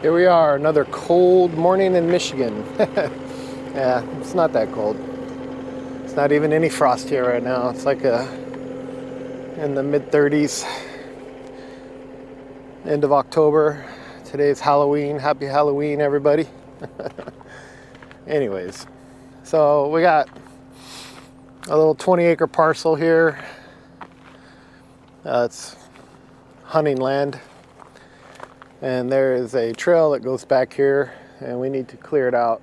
Here we are, another cold morning in Michigan. Yeah, it's not that cold. It's not even any frost here right now. It's like in the mid-30s. End of October. Today's Halloween. Happy Halloween, everybody. Anyways, so we got a little 20-acre parcel here. It's hunting land. And there is a trail that goes back here, and we need to clear it out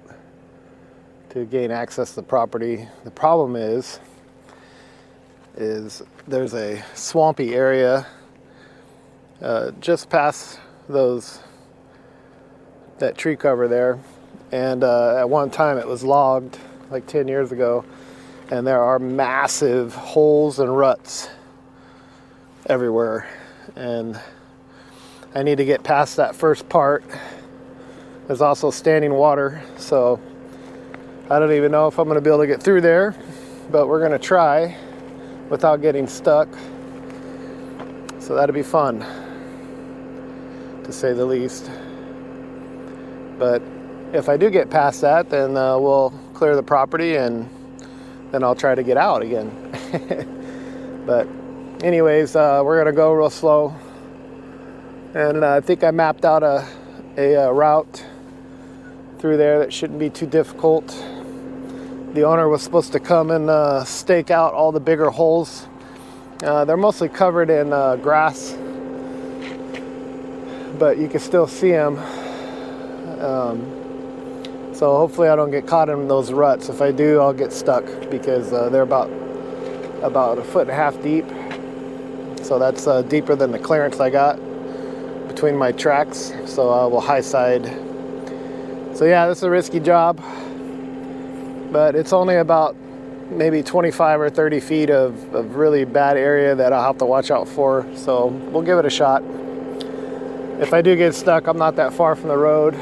to gain access to the property. The problem is there's a swampy area just past that tree cover there, and at one time it was logged like 10 years ago, and there are massive holes and ruts everywhere, and I need to get past that first part. There's also standing water, so I don't even know if I'm going to be able to get through there, but we're going to try without getting stuck. So that'll be fun, to say the least. But if I do get past that, then we'll clear the property and then I'll try to get out again. But anyways, we're going to go real slow. And I think I mapped out a route through there that shouldn't be too difficult. The owner was supposed to come and stake out all the bigger holes. They're mostly covered in grass, but you can still see them. So hopefully I don't get caught in those ruts. If I do, I'll get stuck because they're about 1.5 feet deep. So that's deeper than the clearance I got between my tracks, so we'll high side. So yeah, this is a risky job, but it's only about maybe 25 or 30 feet of really bad area that I'll have to watch out for, so we'll give it a shot. If I do get stuck, I'm not that far from the road.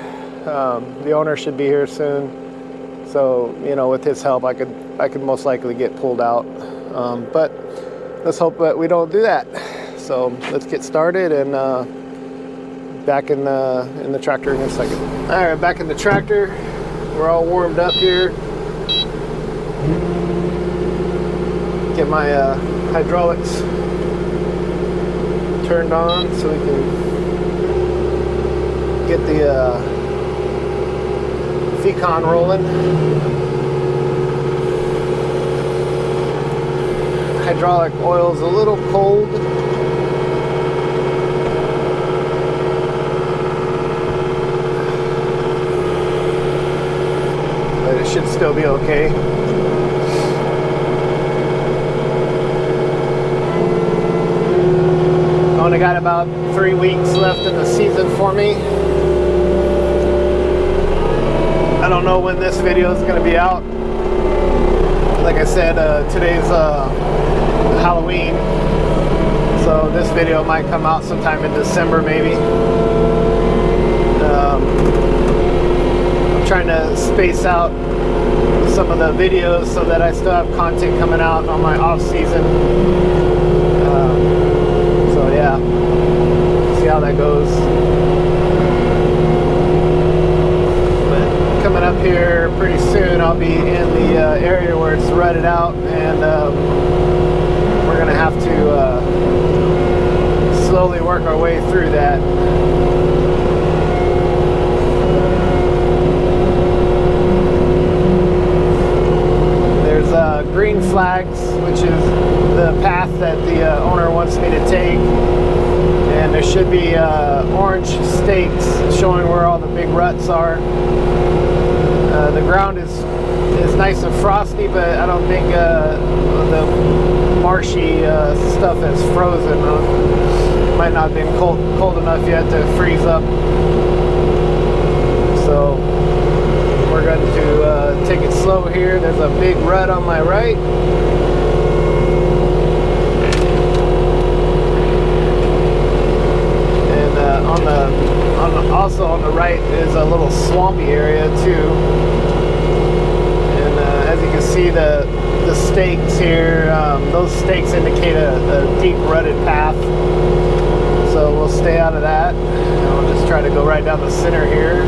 The owner should be here soon, so you know, with his help I could most likely get pulled out, but let's hope that we don't do that. So let's get started and back in the tractor in a second. All right, back in the tractor. We're all warmed up here. Get my hydraulics turned on so we can get the Fecon rolling. Hydraulic oil's a little cold. It should still be okay. I only got about 3 weeks left in the season for me. I don't know when this video is going to be out. Like I said, today's Halloween, so this video might come out sometime in December maybe. I'm trying to space out some of the videos so that I still have content coming out on my off season. So yeah, see how that goes. But coming up here pretty soon, I'll be in the area where it's rutted out, and we're gonna have to slowly work our way through that. Green flags, which is the path that the owner wants me to take, and there should be orange stakes showing where all the big ruts are. The ground is nice and frosty, but I don't think the marshy stuff is frozen. Might not have been cold enough yet to freeze up. So we're going to take it slow here. There's a big rut on my right. And also on the right is a little swampy area too. And as you can see, the stakes here, those stakes indicate a deep rutted path. So we'll stay out of that. And we'll just try to go right down the center here.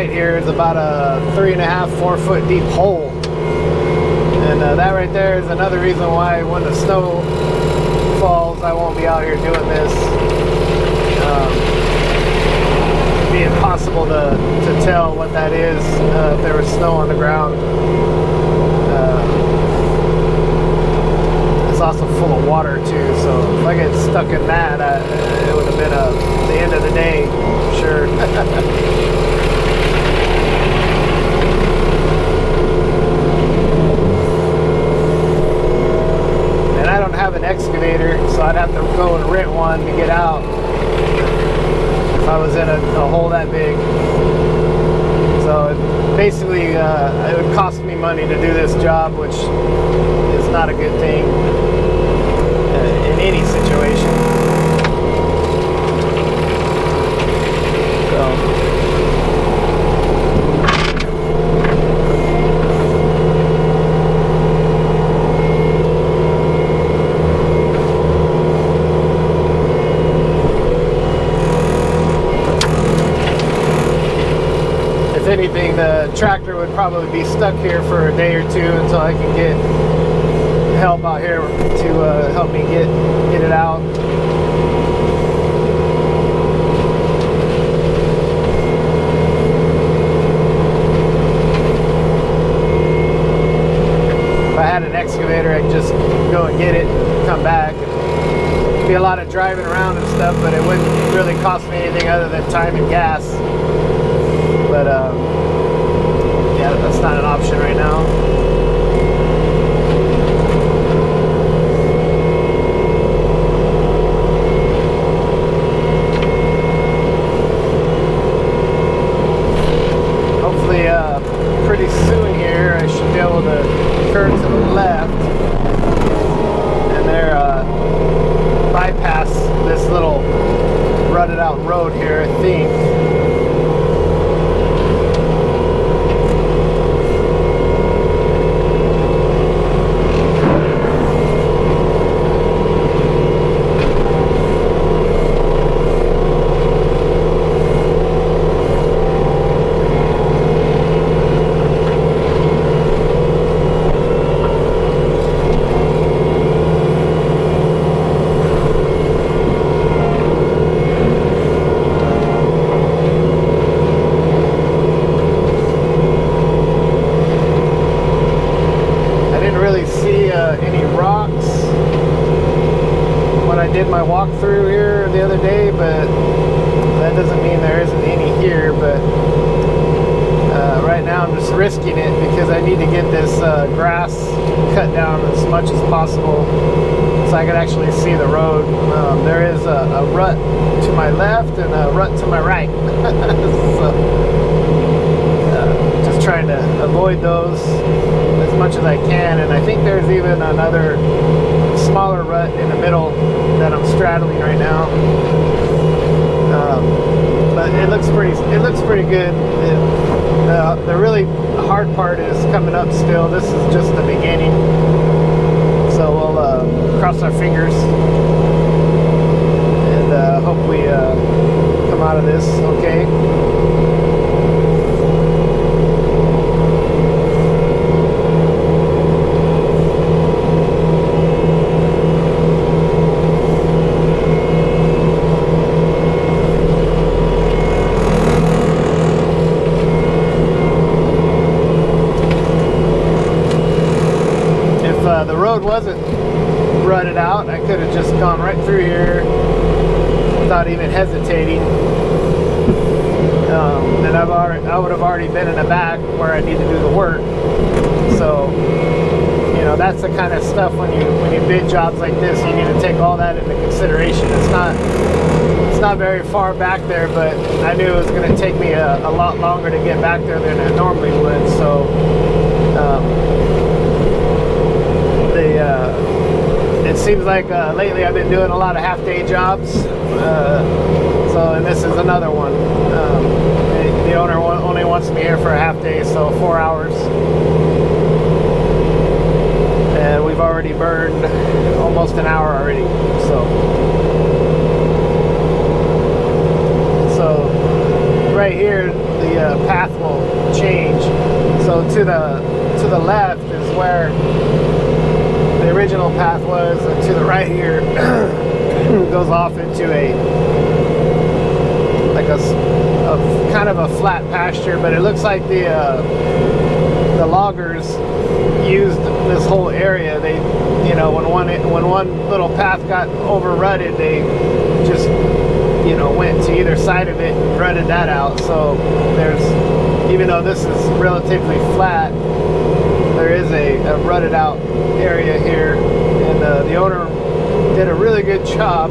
Here is about a 3.5, 4 foot deep hole, and that right there is another reason why when the snow falls I won't be out here doing this. It'd be impossible to tell what that is if there was snow on the ground. It's also full of water too, so if I get stuck in that, it would have been the end of the day, sure. Have an excavator, so I'd have to go and rent one to get out if I was in a hole that big. So basically it would cost me money to do this job, which is not a good thing in any situation. Anything, the tractor would probably be stuck here for a day or two until I can get help out here to help me get it out. If I had an excavator, I'd just go and get it and come back. It'd be a lot of driving around and stuff, but it wouldn't really cost me anything other than time and gas. But yeah, that's not an option right now. Hopefully pretty soon here I should be able to turn to the left and there bypass this little rutted out road here, I think. Did my walkthrough here the other day, but that doesn't mean there isn't any here. But right now I'm just risking it because I need to get this grass cut down as much as possible so I can actually see the road. There is a rut to my left and a rut to my right. So, just trying to avoid those as much as I can, and I think there's even another smaller rut rut in the middle that I'm straddling right now. But it looks pretty good. The really hard part is coming up still. This is just the beginning. So we'll cross our fingers and hope we come out of this okay. The road wasn't rutted out, I could have just gone right through here without even hesitating. And I would have already been in the back where I need to do the work. So, you know, that's the kind of stuff when you bid jobs like this, you need to take all that into consideration. It's not very far back there, but I knew it was going to take me a lot longer to get back there than it normally would. So. It seems like lately I've been doing a lot of half-day jobs, and this is another one. The owner only wants me here for a half day, so 4 hours, and we've already burned almost an hour already. So right here the path will change. So to the left is where the original path was, and to the right here goes off into a kind of a flat pasture, but it looks like the loggers used this whole area. They, you know, when one little path got over rutted, they just, you know, went to either side of it and rutted that out. So even though this is relatively flat, there is a rutted out area here, and the owner did a really good job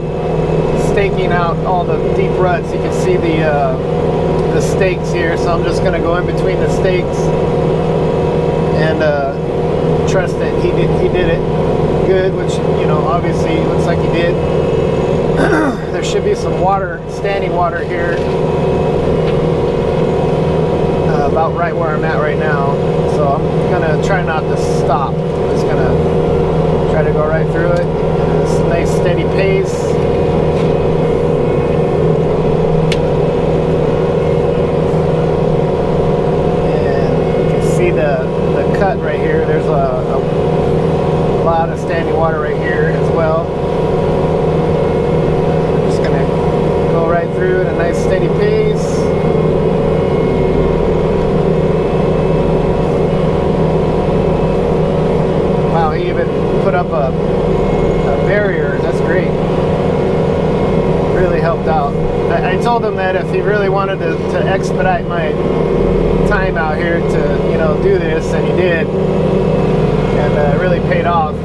staking out all the deep ruts. You can see the stakes here, so I'm just going to go in between the stakes and trust that he did it good, which, you know, obviously looks like he did. There should be some water, standing water here, about right where I'm at right now. So I'm gonna try not to stop. I'm just gonna try to go right through it. It's a nice steady pace. And you can see the cut right here. There's a lot of standing water right here as well. I'm just gonna go right through at a nice steady pace. He even put up a barrier. That's great. Really helped out. I told him that if he really wanted to expedite my time out here to, you know, do this, and he did, and it really paid off.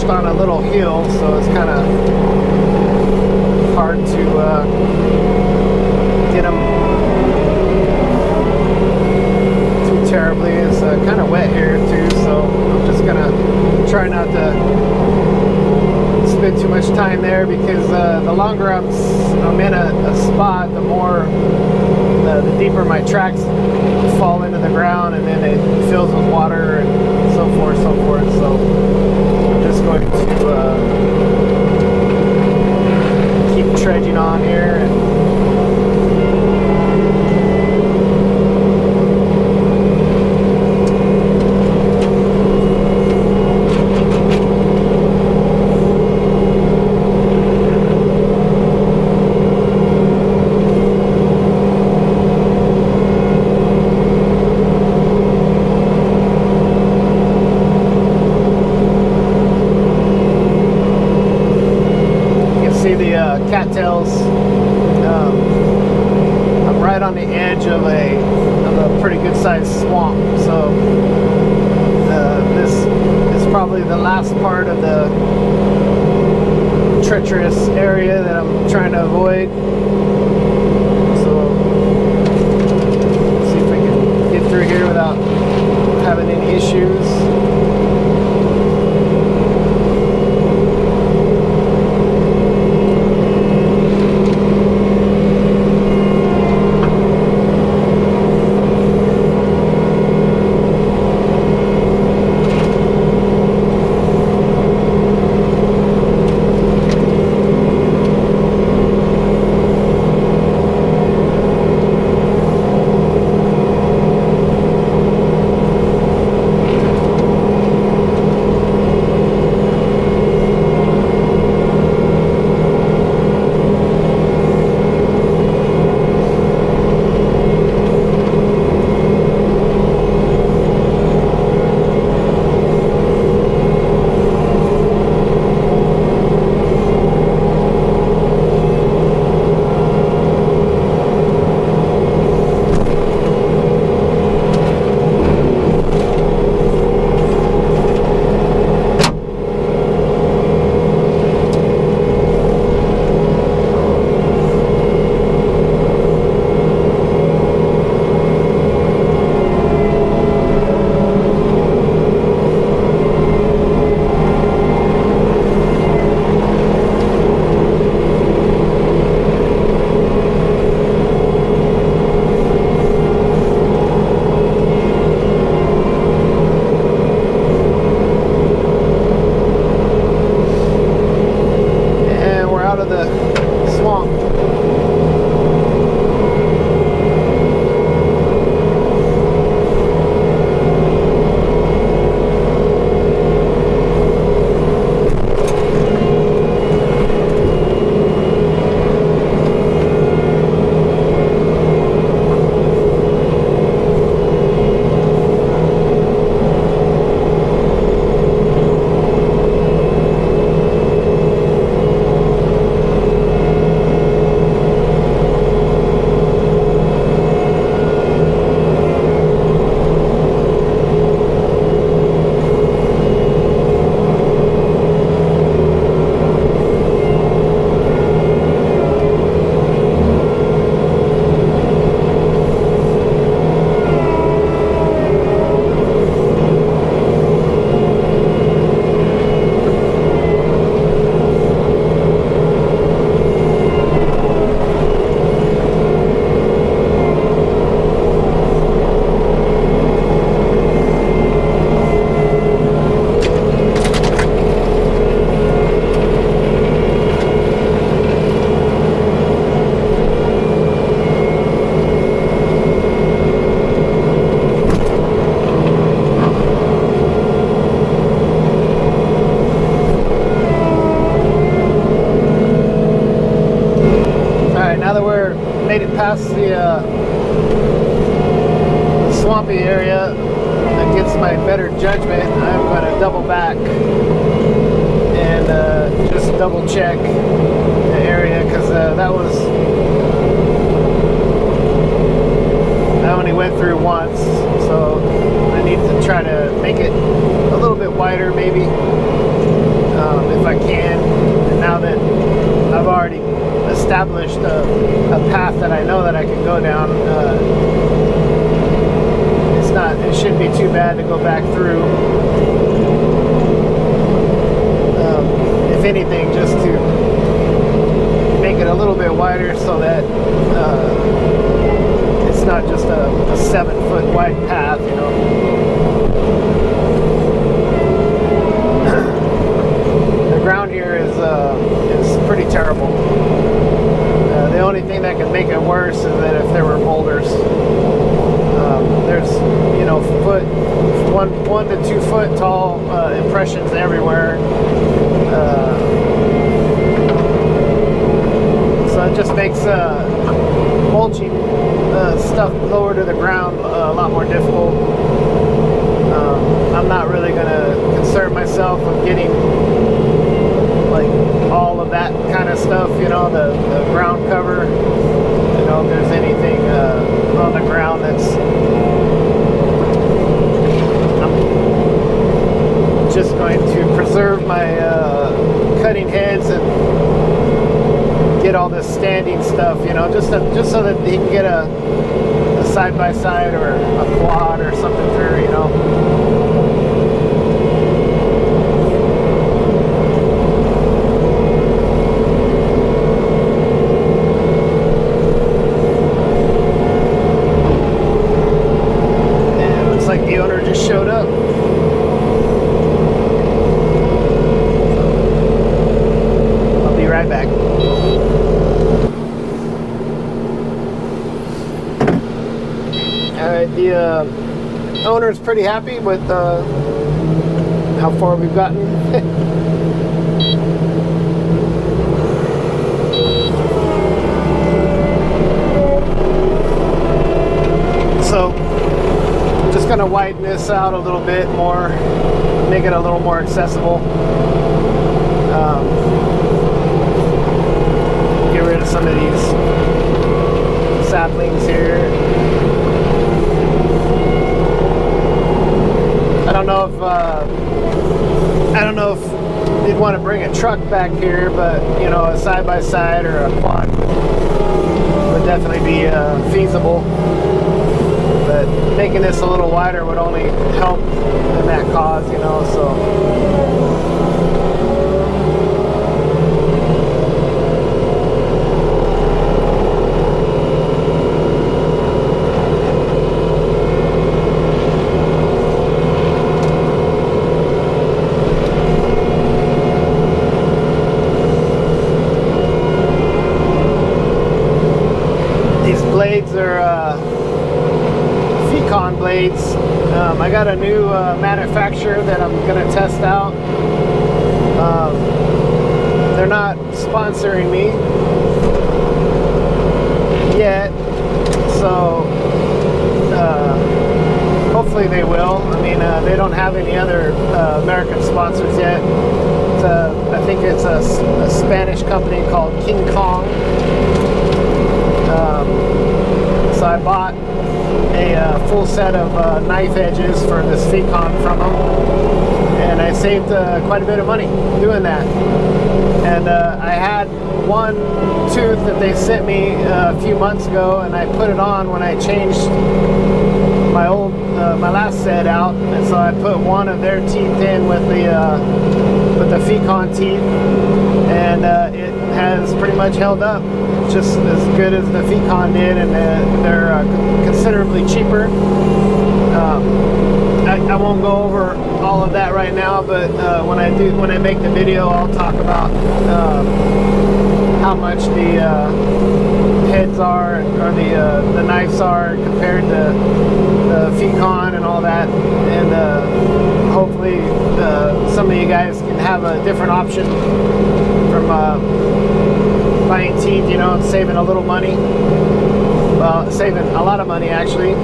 On a little hill, so it's kind of hard to get them too terribly. It's kind of wet here too, so I'm just gonna try not to spend too much time there, because the longer I'm in a spot, the more the deeper my tracks fall into the ground, and then it fills with water and so forth. So I'm just going to keep trudging on here. And probably the last part of the treacherous area that I'm trying to avoid. So see if we can get through here without having any issues. Past the swampy area against my better judgment, I'm going to double back and just double check the area, because that was, I only went through once, so I need to try to make it a little bit wider maybe, if I can. And now that I've already established a path that I know that I can go down, it shouldn't be too bad to go back through. If anything, just to make it a little bit wider so that it's not just a 7-foot wide path, you know. The ground here is pretty terrible. The only thing that could make it worse is that if there were boulders. There's, you know, 1 to 2 foot tall impressions everywhere. So it just makes mulching stuff lower to the ground a lot more difficult. I'm not really going to concern myself with getting like all of that kind of stuff, you know, the ground cover. You know, if there's anything on the ground that's, I'm just going to all this standing stuff, you know, just so that he can get a side-by-side or a quad or something through, you know. And it looks like the owner just showed up. I'll be right back. The owner's pretty happy with how far we've gotten. So, I'm just going to widen this out a little bit more, make it a little more accessible. Get rid of some of these saplings here. I don't know if you'd want to bring a truck back here, but you know, a side-by-side or a quad would definitely be feasible. But making this a little wider would only help in that cause, you know. So. Blades are blades. I got a new manufacturer that I'm going to test out. They're not sponsoring me yet, so hopefully they will. I mean, they don't have any other American sponsors yet. I think it's a Spanish company called King Kong. So I bought a full set of knife edges for this Fecon from them, and I saved quite a bit of money doing that. And I had one tooth that they sent me a few months ago, and I put it on when I changed my last set out, and so I put one of their teeth in with the Fecon teeth, and it has pretty much held up just as good as the Fecon did, and they're considerably cheaper. I won't go over all of that right now, but when I make the video, I'll talk about how much the heads are, or the knives are compared to the Fecon and all that, and hopefully some of you guys can have a different option from buying teeth, you know, and saving a little money. Well, saving a lot of money actually.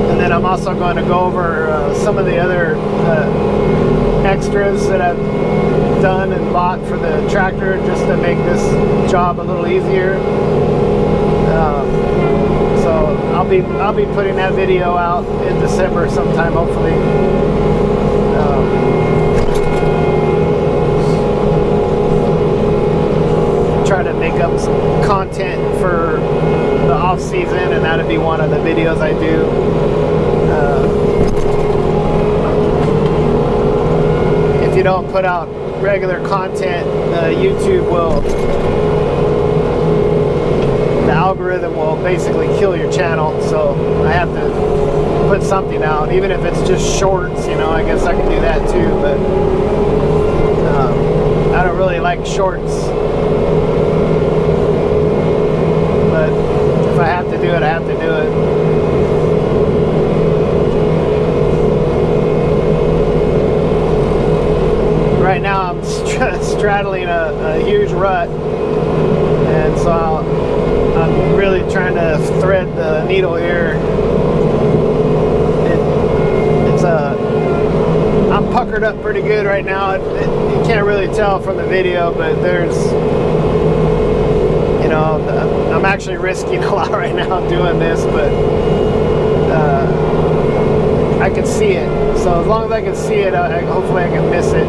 And then I'm also going to go over some of the other extras that I've done and bought for the tractor, just to make this job a little easier. So I'll be putting that video out in December sometime, hopefully. Try to make up some content for the off season, and that'd be one of the videos I do. If you don't put out regular content, YouTube will, the algorithm will basically kill your channel. So I have to put something out, even if it's just shorts, you know. I guess I can do that too, but I don't really like shorts. But if I have to do it, I have to do it. Right now I'm straddling a huge rut, and so I'm really trying to thread the needle here. I'm puckered up pretty good right now. You can't really tell from the video, but there's, you know, I'm actually risking a lot right now doing this, but I can see it. So as long as I can see it, hopefully I can miss it.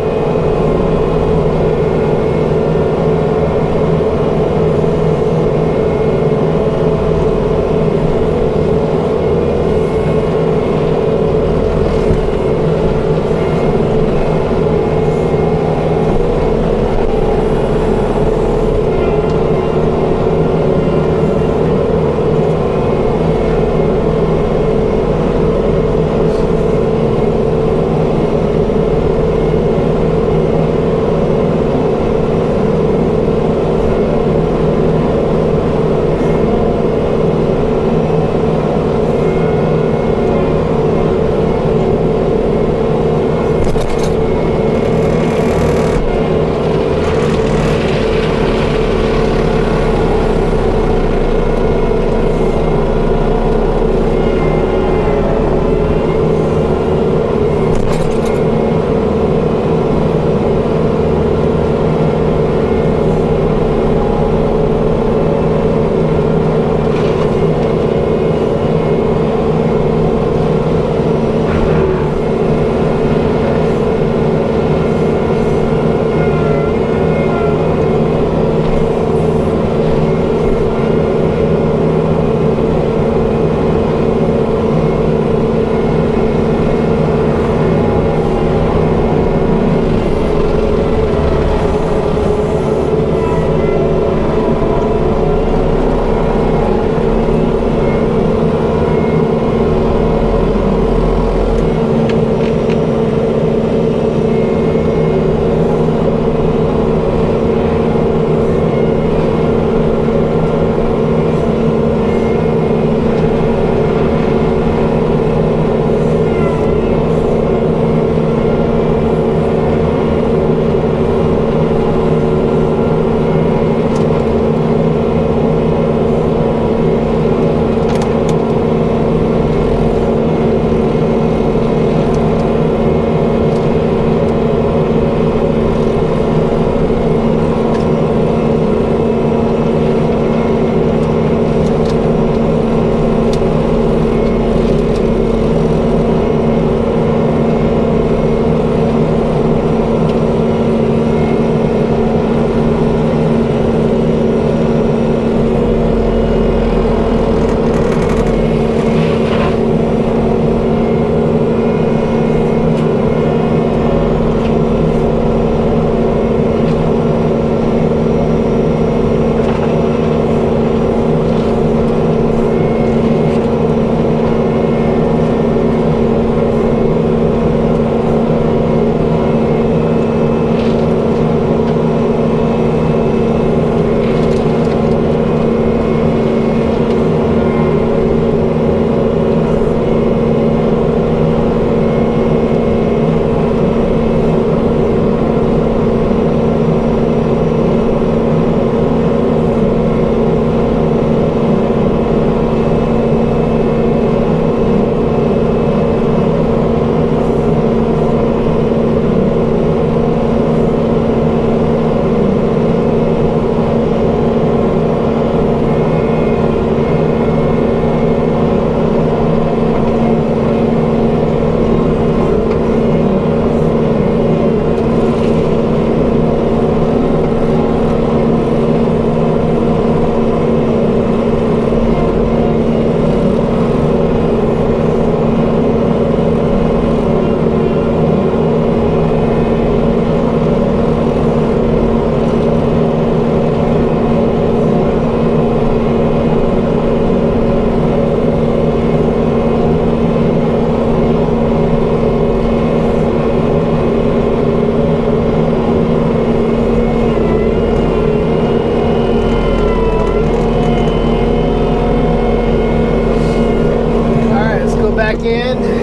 back in.